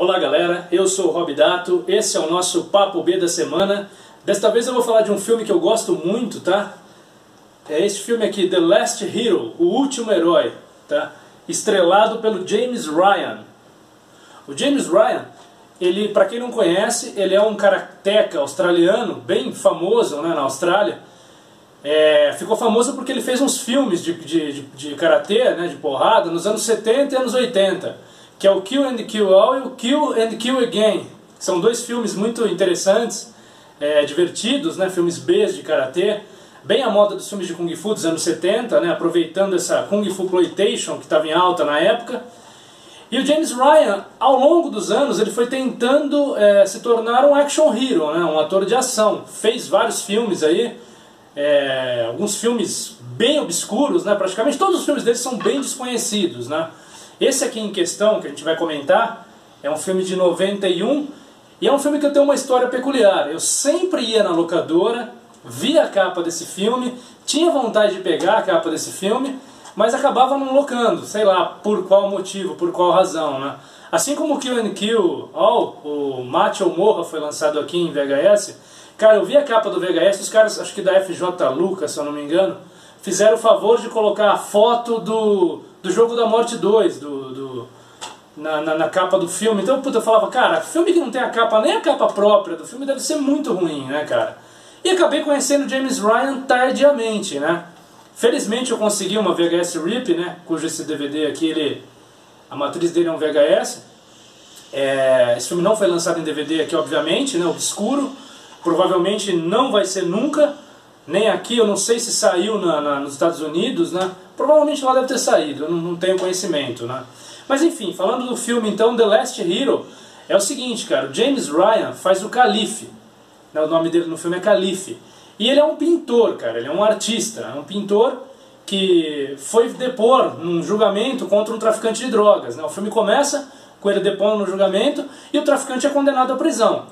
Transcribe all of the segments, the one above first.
Olá galera, eu sou o Rob Dato, esse é o nosso Papo B da semana. Desta vez eu vou falar de um filme que eu gosto muito, tá? É esse filme aqui, The Last Hero, O Último Herói, tá? Estrelado pelo James Ryan. O James Ryan, ele, para quem não conhece, ele é um karateca australiano, bem famoso, né, na Austrália. Ficou famoso porque ele fez uns filmes de karatê, né, de porrada, nos anos 70 e anos 80. Que é o Kill and Kill All e o Kill and Kill Again. São dois filmes muito interessantes, divertidos, né? Filmes B de karatê, bem à moda dos filmes de Kung Fu dos anos 70, né? Aproveitando essa Kung Fu Ploitation que estava em alta na época. E o James Ryan, ao longo dos anos, ele foi tentando se tornar um action hero, né? Um ator de ação. Fez vários filmes aí, alguns filmes bem obscuros, né? Praticamente todos os filmes dele são bem desconhecidos, né? Esse aqui em questão, que a gente vai comentar, é um filme de 91 e é um filme que eu tenho uma história peculiar. Eu sempre ia na locadora, via a capa desse filme, tinha vontade de pegar a capa desse filme, mas acabava não locando, sei lá por qual motivo, por qual razão, né? Assim como o Kill and Kill All, o Mate ou Morra foi lançado aqui em VHS, cara, eu vi a capa do VHS, os caras, acho que da FJ Lucas, se eu não me engano, fizeram o favor de colocar a foto do Jogo da Morte 2 na capa do filme. Então, puta, eu falava, cara, filme que não tem a capa, nem a capa própria do filme deve ser muito ruim, né, cara? E acabei conhecendo James Ryan tardiamente, né? Felizmente eu consegui uma VHS RIP, né, cujo esse DVD aqui, a matriz dele é um VHS. Esse filme não foi lançado em DVD aqui, obviamente, né, obscuro. Provavelmente não vai ser nunca. Nem aqui, eu não sei se saiu nos Estados Unidos, né? Provavelmente lá deve ter saído, eu não tenho conhecimento, né? Mas enfim, falando do filme então, The Last Hero, é o seguinte, cara, o James Ryan faz o Calife, né? O nome dele no filme é Calife. E ele é um pintor, cara, ele é um artista, é um pintor que foi depor num julgamento contra um traficante de drogas, né? O filme começa com ele depondo no julgamento e o traficante é condenado à prisão.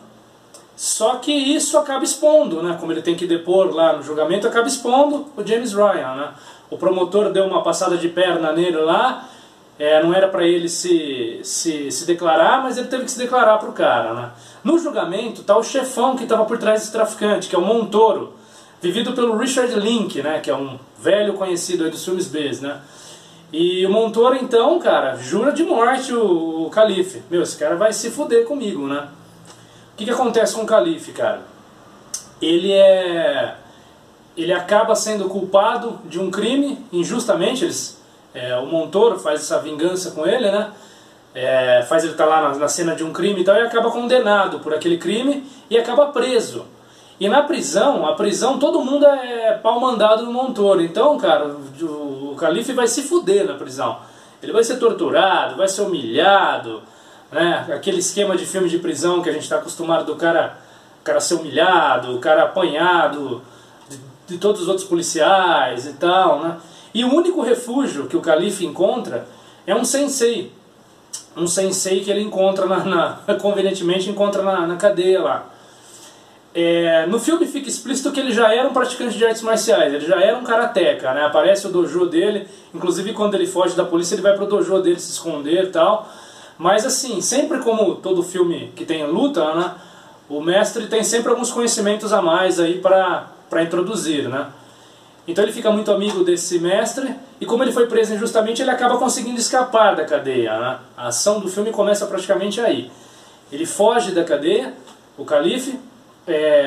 Só que isso acaba expondo, né? Como ele tem que depor lá no julgamento, acaba expondo o James Ryan, né? O promotor deu uma passada de perna nele lá, não era para ele se declarar, mas ele teve que se declarar para o cara, né? No julgamento está o chefão que estava por trás desse traficante, que é o Montoro, vivido pelo Richard Link, né? Que é um velho conhecido aí dos filmes B, né? E o Montoro então, cara, jura de morte o Calife. Meu, esse cara vai se fuder comigo, né? O que acontece com o Calife, cara? Ele acaba sendo culpado de um crime injustamente. O Montoro faz essa vingança com ele, né? Faz ele estar lá na cena de um crime e tal, e acaba condenado por aquele crime e acaba preso. E na prisão, todo mundo é pau mandado no Montoro. Então, cara, o Calife vai se fuder na prisão. Ele vai ser torturado, vai ser humilhado, né? Aquele esquema de filme de prisão que a gente está acostumado do cara ser humilhado, o cara apanhado de todos os outros policiais e tal, né? E o único refúgio que o Calife encontra é um sensei que ele encontra convenientemente encontra na cadeia lá. No filme fica explícito que ele já era um praticante de artes marciais, ele já era um karateca, né? Aparece o dojo dele, inclusive quando ele foge da polícia ele vai pro dojo dele se esconder e tal. Mas assim, sempre como todo filme que tem luta, né, o mestre tem sempre alguns conhecimentos a mais aí para introduzir, né? Então ele fica muito amigo desse mestre, e como ele foi preso injustamente, ele acaba conseguindo escapar da cadeia, né? A ação do filme começa praticamente aí. Ele foge da cadeia, o Calife,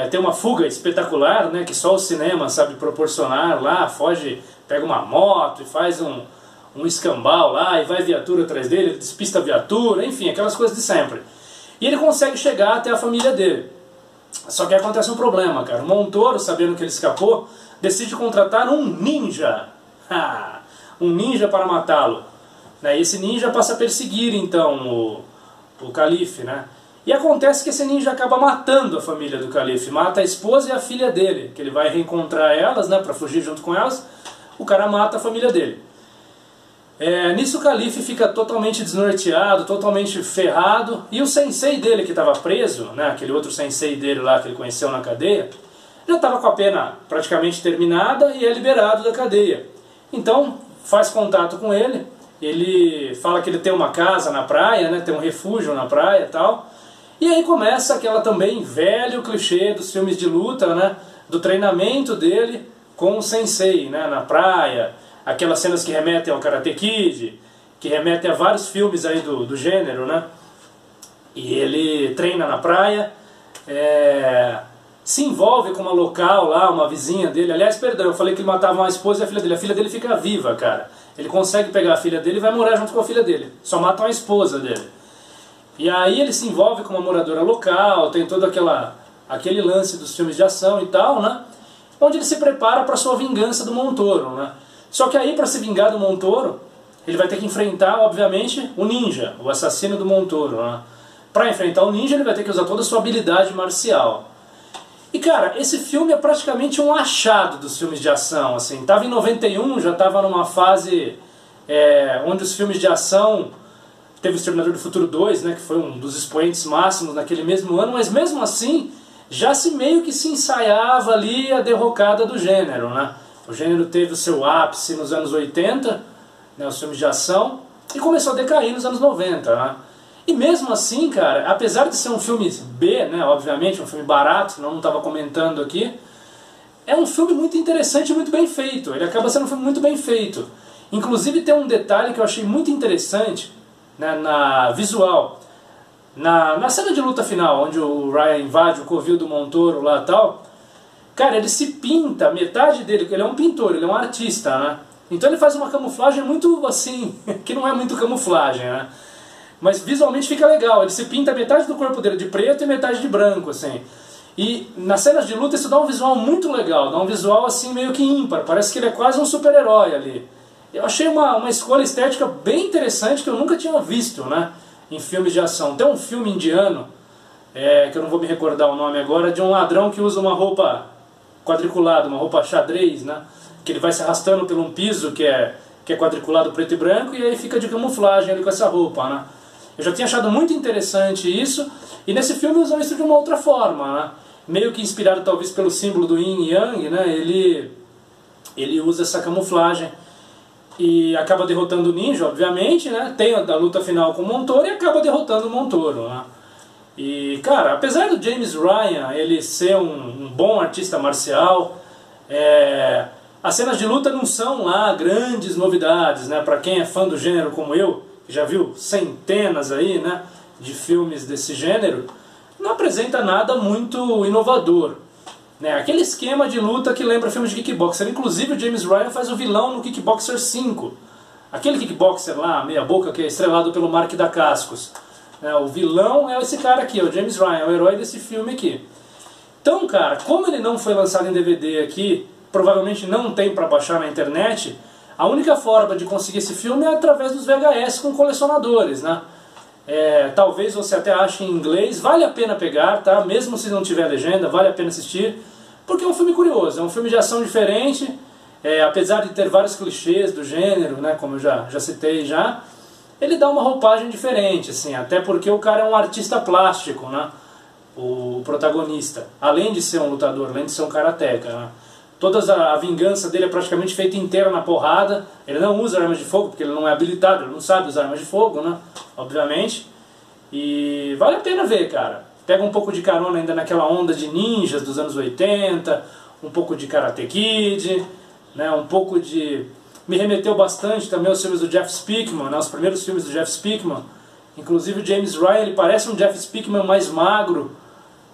tem uma fuga espetacular, né, que só o cinema sabe proporcionar lá, foge, pega uma moto e faz um escambau lá, e vai viatura atrás dele, despista a viatura, enfim, aquelas coisas de sempre. E ele consegue chegar até a família dele. Só que acontece um problema, cara. O Montoro, sabendo que ele escapou, decide contratar um ninja. Um ninja para matá-lo. E esse ninja passa a perseguir, então, o Calife, né? E acontece que esse ninja acaba matando a família do Calife. Mata a esposa e a filha dele, que ele vai reencontrar elas, né, para fugir junto com elas. O cara mata a família dele. Nisso o Calife fica totalmente desnorteado, totalmente ferrado, e o sensei dele que estava preso, né, aquele outro sensei dele lá que ele conheceu na cadeia, já estava com a pena praticamente terminada e é liberado da cadeia. Então faz contato com ele ele fala que ele tem uma casa na praia, né, tem um refúgio na praia e tal. E aí começa aquela também velho clichê dos filmes de luta, né, do treinamento dele com o sensei, né, na praia, aquelas cenas que remetem ao Karate Kid, que remetem a vários filmes aí do gênero, né. E ele treina na praia, se envolve com uma local lá, uma vizinha dele. Aliás, perdão, eu falei que ele matava uma esposa e a filha dele fica viva, cara. Ele consegue pegar a filha dele e vai morar junto com a filha dele. Só mata uma esposa dele. E aí ele se envolve com uma moradora local, tem todo aquele lance dos filmes de ação e tal, né? Onde ele se prepara para sua vingança do Montoro, né? Só que aí, para se vingar do Montoro, ele vai ter que enfrentar, obviamente, o ninja, o assassino do Montoro, né? Para enfrentar o ninja, ele vai ter que usar toda a sua habilidade marcial. E cara, esse filme é praticamente um achado dos filmes de ação, assim. Tava em 91, já tava numa fase onde os filmes de ação... Teve o Exterminador do Futuro 2, né, que foi um dos expoentes máximos naquele mesmo ano, mas mesmo assim, já meio que se ensaiava ali a derrocada do gênero, né? O gênero teve o seu ápice nos anos 80, né, os filmes de ação, e começou a decair nos anos 90, né? E mesmo assim, cara, apesar de ser um filme B, né, obviamente, um filme barato, não estava comentando aqui, é um filme muito interessante e muito bem feito. Ele acaba sendo um filme muito bem feito. Inclusive tem um detalhe que eu achei muito interessante, né, na visual. Na cena de luta final, onde o Ryan invade o covil do Montoro lá e tal, cara, ele se pinta, metade dele, ele é um pintor, ele é um artista, né? Então ele faz uma camuflagem muito assim, que não é muito camuflagem, né? Mas visualmente fica legal, ele se pinta metade do corpo dele de preto e metade de branco, assim. E nas cenas de luta isso dá um visual muito legal, dá um visual assim meio que ímpar, parece que ele é quase um super-herói ali. Eu achei uma escolha estética bem interessante que eu nunca tinha visto, né, em filmes de ação. Tem um filme indiano, que eu não vou me recordar o nome agora, de um ladrão que usa uma roupa quadriculada, uma roupa xadrez, né, que ele vai se arrastando por um piso que é quadriculado preto e branco e aí fica de camuflagem ali com essa roupa, né. Eu já tinha achado muito interessante isso, e nesse filme usam isso de uma outra forma, né? Meio que inspirado talvez pelo símbolo do Yin e Yang, né? Ele usa essa camuflagem e acaba derrotando o ninja, obviamente, né? Tem a luta final com o Montoro e acaba derrotando o Montoro, né? E, cara, apesar do James Ryan ele ser um bom artista marcial, as cenas de luta não são lá grandes novidades, né? Para quem é fã do gênero como eu, já viu centenas aí, né, de filmes desse gênero, não apresenta nada muito inovador, né? Aquele esquema de luta que lembra filmes de kickboxer. Inclusive o James Ryan faz o vilão no Kickboxer 5. Aquele kickboxer lá, meia boca, que é estrelado pelo Mark Dacascos. O vilão é esse cara aqui, é o James Ryan, é o herói desse filme aqui. Então, cara, como ele não foi lançado em DVD aqui, provavelmente não tem para baixar na internet, a única forma de conseguir esse filme é através dos VHS com colecionadores, né? Talvez você até ache em inglês, vale a pena pegar, tá? Mesmo se não tiver legenda, vale a pena assistir, porque é um filme curioso, é um filme de ação diferente, apesar de ter vários clichês do gênero, né? Como eu já citei já, ele dá uma roupagem diferente, assim, até porque o cara é um artista plástico, né? O protagonista, além de ser um lutador, além de ser um karateca, né? A vingança dele é praticamente feita inteira na porrada. Ele não usa armas de fogo, porque ele não é habilitado, ele não sabe usar armas de fogo, né? Obviamente. E vale a pena ver, cara. Pega um pouco de carona ainda naquela onda de ninjas dos anos 80, um pouco de Karate Kid, né? Um pouco de... Me remeteu bastante também aos filmes do Jeff Speakman, né? Os primeiros filmes do Jeff Speakman. Inclusive o James Ryan, ele parece um Jeff Speakman mais magro.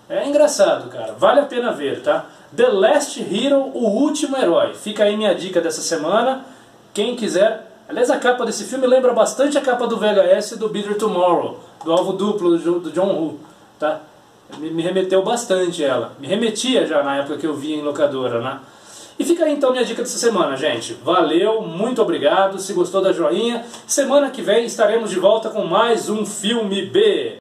É engraçado, cara. Vale a pena ver, tá? The Last Hero, o último herói. Fica aí minha dica dessa semana. Quem quiser... Aliás, a capa desse filme lembra bastante a capa do VHS do Bitter Tomorrow, do Alvo Duplo do John Woo, tá? Me remeteu bastante ela. Me remetia já na época que eu via em locadora, né? E fica aí então minha dica dessa semana, gente. Valeu, muito obrigado. Se gostou, dá joinha. Semana que vem estaremos de volta com mais um Filme B.